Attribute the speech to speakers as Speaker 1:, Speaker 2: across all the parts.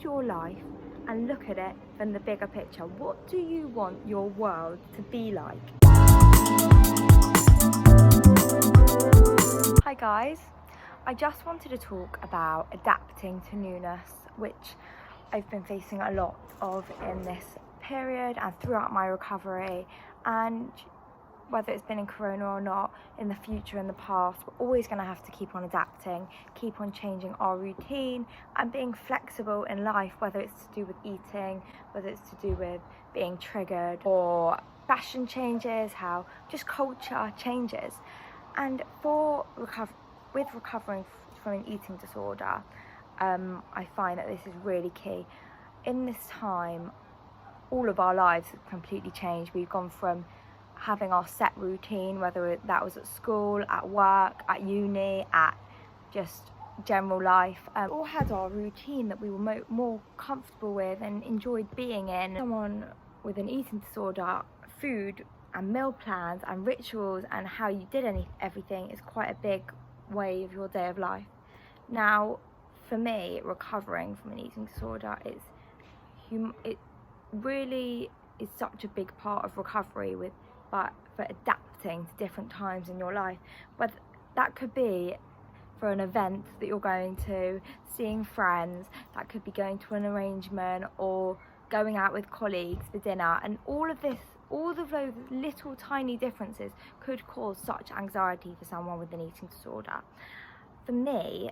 Speaker 1: your life and look at it from the bigger picture. What do you want your world to be like? Hi guys, I just wanted to talk about adapting to newness, which I've been facing a lot of in this period and throughout my recovery, and whether it's been in Corona or not, in the future, in the past, we're always going to have to keep on adapting, keep on changing our routine and being flexible in life, whether it's to do with eating, whether it's to do with being triggered, or fashion changes, how just culture changes. And with recovering from an eating disorder, I find that this is really key. In this time, all of our lives have completely changed. We've gone from having our set routine, whether that was at school, at work, at uni, at just general life. All had our routine that we were more comfortable with and enjoyed being in. Someone with an eating disorder, food and meal plans and rituals and how you did everything is quite a big way of your day of life. Now, for me, recovering from an eating disorder, it really is such a big part of recovery, but for adapting to different times in your life. But that could be for an event that you're going to, seeing friends, that could be going to an arrangement or going out with colleagues for dinner, and all of those little tiny differences could cause such anxiety for someone with an eating disorder. For me,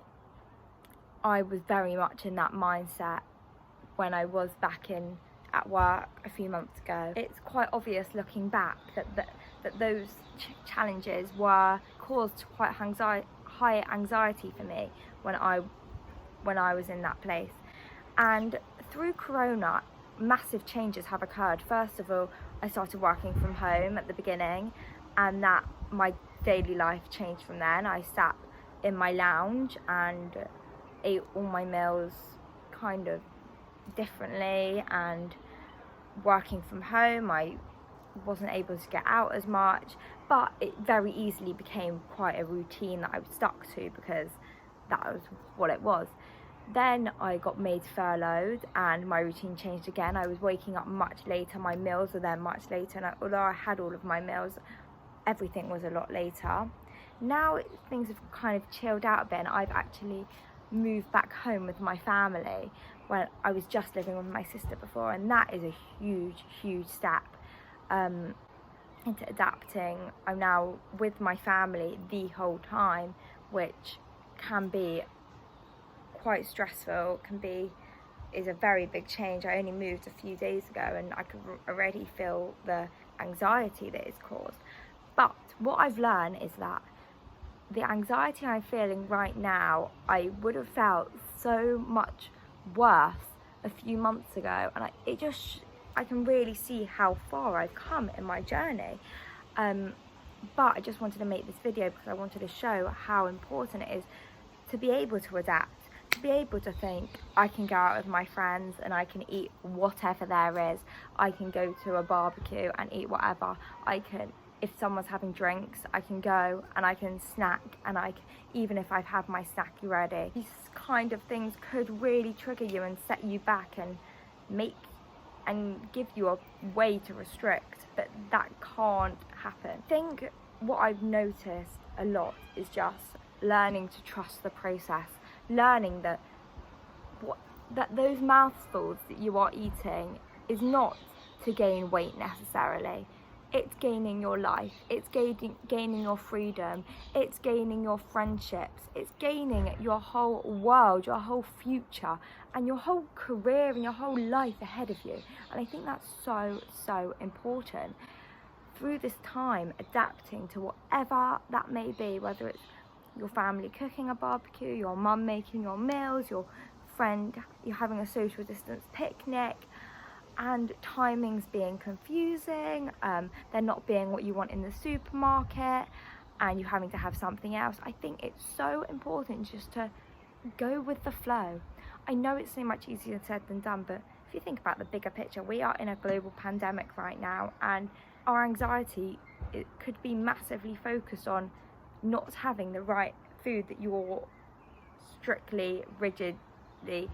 Speaker 1: I was very much in that mindset when I was back at work a few months ago. It's quite obvious looking back that those challenges were caused quite high anxiety for me when I was in that place. And through Corona, massive changes have occurred. First of all, I started working from home at the beginning, and that my daily life changed from then. I sat in my lounge and ate all my meals kind of differently, and working from home I wasn't able to get out as much, but it very easily became quite a routine that I was stuck to because that was what it was. Then I got made furloughed and my routine changed again. I was waking up much later, my meals were then much later, and although I had all of my meals, everything was a lot later. Now things have kind of chilled out a bit, and I've actually moved back home with my family when I was just living with my sister before, and that is a huge step into adapting. I'm now with my family the whole time, which can be quite stressful, is a very big change. I only moved a few days ago and I could already feel the anxiety that it's caused. But what I've learned is that the anxiety I'm feeling right now, I would have felt so much worse a few months ago, and I can really see how far I've come in my journey. But I just wanted to make this video because I wanted to show how important it is to be able to adapt, to be able to think I can go out with my friends and I can eat whatever there is. I can go to a barbecue and eat whatever. If someone's having drinks, I can go and I can snack, and even if I've had my snack ready. These kind of things could really trigger you and set you back and give you a way to restrict, but that can't happen. I think what I've noticed a lot is just learning to trust the process, learning that those mouthfuls that you are eating is not to gain weight necessarily. It's gaining your life, it's gaining your freedom, it's gaining your friendships, it's gaining your whole world, your whole future, and your whole career and your whole life ahead of you. And I think that's so important. Through this time, adapting to whatever that may be, whether it's your family cooking a barbecue, your mum making your meals, your friend, you're having a social distance picnic, and timings being confusing, they're not being what you want in the supermarket, and you having to have something else. I think it's so important just to go with the flow. I know it's so much easier said than done, but if you think about the bigger picture, we are in a global pandemic right now, and our anxiety, it could be massively focused on not having the right food that you're strictly, rigidly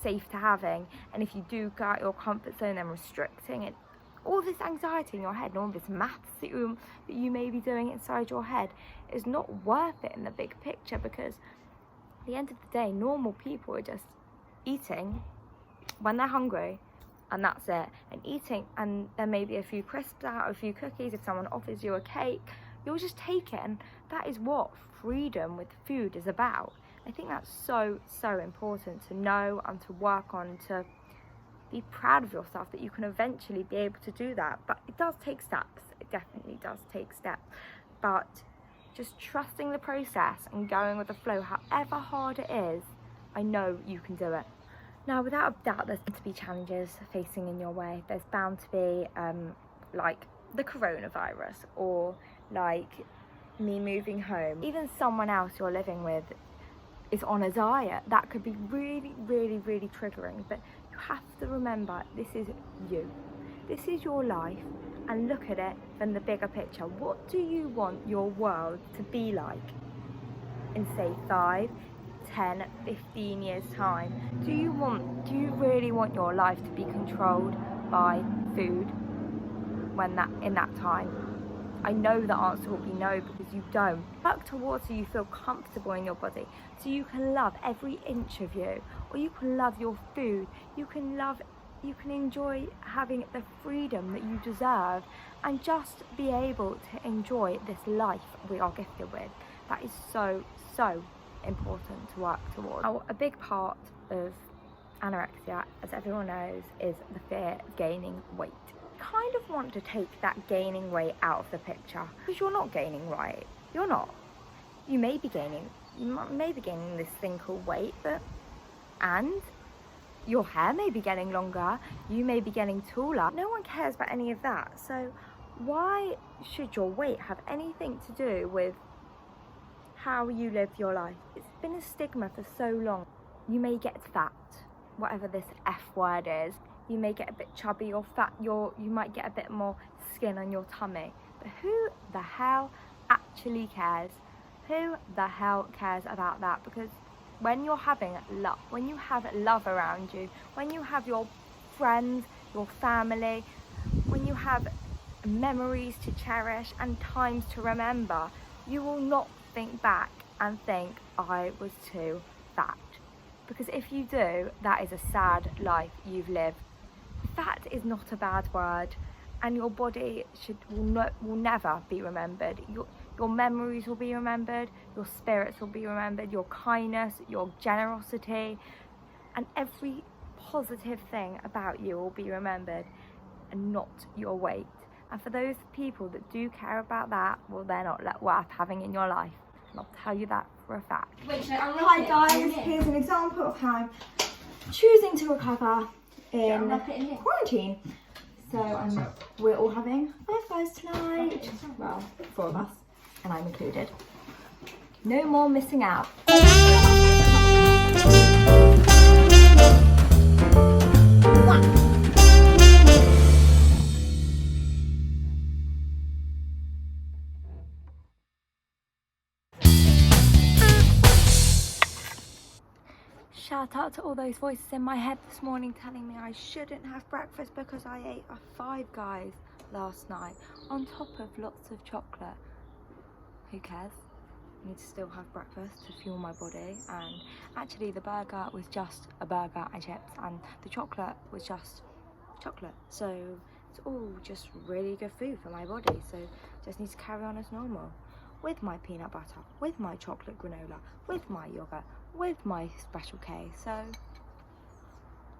Speaker 1: safe to having, and if you do go out your comfort zone, then restricting it, all this anxiety in your head and all this maths that you may be doing inside your head is not worth it in the big picture, because at the end of the day, normal people are just eating when they're hungry, and that's it. And eating, and there may be a few crisps out, a few cookies, if someone offers you a cake, you'll just take it. And that is what freedom with food is about. I think that's so important to know and to work on, to be proud of yourself that you can eventually be able to do that. But it does take steps, it definitely does take steps, but just trusting the process and going with the flow, however hard it is, I know you can do it. Now, without a doubt, there's going to be challenges facing in your way. There's bound to be like the coronavirus, or like me moving home. Even someone else you're living with is on a diet. That could be really triggering, but you have to remember, this is you. This is your life, and look at it from the bigger picture. What do you want your world to be like in, say, 5, 10, 15 years time? Do you really want your life to be controlled by food in that time? I know the answer will be no, because you don't. Work towards so you feel comfortable in your body, so you can love every inch of you, or you can love your food, you can enjoy having the freedom that you deserve, and just be able to enjoy this life we are gifted with. That is so important to work towards. Now, a big part of anorexia, as everyone knows, is the fear of gaining weight. Kind of want to take that gaining weight out of the picture, because you're not gaining weight. You're not. You may be gaining this thing called weight, and your hair may be getting longer, you may be getting taller. No one cares about any of that. So why should your weight have anything to do with how you live your life? It's been a stigma for so long. You may get fat, whatever this F word is. You may get a bit chubby or fat, you might get a bit more skin on your tummy. But who the hell actually cares? Who the hell cares about that? Because when you're having love, when you have love around you, when you have your friends, your family, when you have memories to cherish and times to remember, you will not think back and think, I was too fat. Because if you do, that is a sad life you've lived. Fat is not a bad word, and your body will never be remembered. Your memories will be remembered, your spirits will be remembered, your kindness, your generosity, and every positive thing about you will be remembered, and not your weight. And for those people that do care about that, well, they're not worth having in your life. And I'll tell you that for a fact. Hi guys, here's an example of how I'm choosing to recover in quarantine. So we're all having 5 guys tonight. Well, 4 of us, and I'm included. No more missing out. Shout out to all those voices in my head this morning telling me I shouldn't have breakfast because I ate a 5 guys last night on top of lots of chocolate. Who cares? I need to still have breakfast to fuel my body, and actually the burger was just a burger and chips, and the chocolate was just chocolate. So it's all just really good food for my body, so just need to carry on as normal. With my peanut butter, with my chocolate granola, with my yogurt, with my Special K. So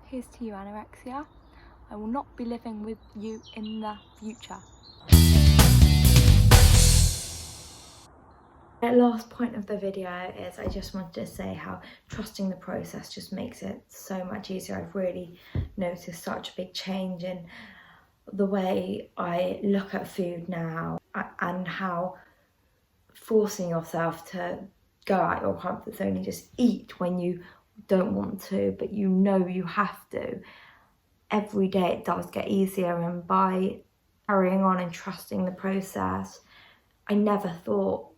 Speaker 1: here's to you, anorexia. I will not be living with you in the future. The last point of the video is I just wanted to say how trusting the process just makes it so much easier. I've really noticed such a big change in the way I look at food now, and how forcing yourself to go out your comfort zone and just eat when you don't want to, but you know you have to. Every day it does get easier, and by carrying on and trusting the process, I never thought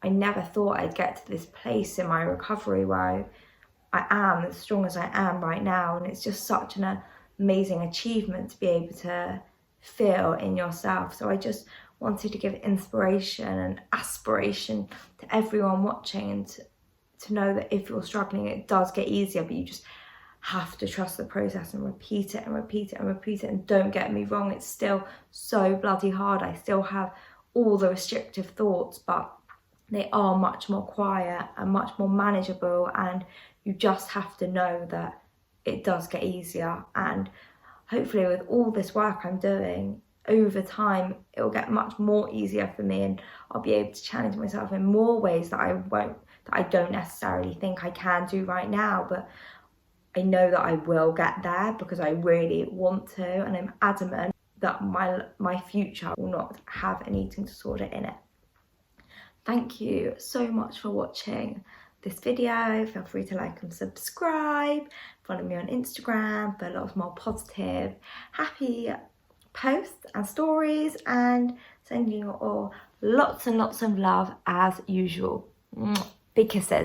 Speaker 1: I'd get to this place in my recovery where I am as strong as I am right now, and it's just such an amazing achievement to be able to feel in yourself. So I just wanted to give inspiration and aspiration to everyone watching, and to know that if you're struggling, it does get easier, but you just have to trust the process and repeat it and repeat it and repeat it. And don't get me wrong, it's still so bloody hard. I still have all the restrictive thoughts, but they are much more quiet and much more manageable, and you just have to know that it does get easier. And hopefully with all this work I'm doing, over time it will get much more easier for me, and I'll be able to challenge myself in more ways that I don't necessarily think I can do right now. But I know that I will get there because I really want to, and I'm adamant that my future will not have an eating disorder in it. Thank you so much for watching this video. Feel free to like and subscribe. Follow me on Instagram for a lot of more positive, happy posts and stories, and sending you all lots and lots of love as usual. Big kisses.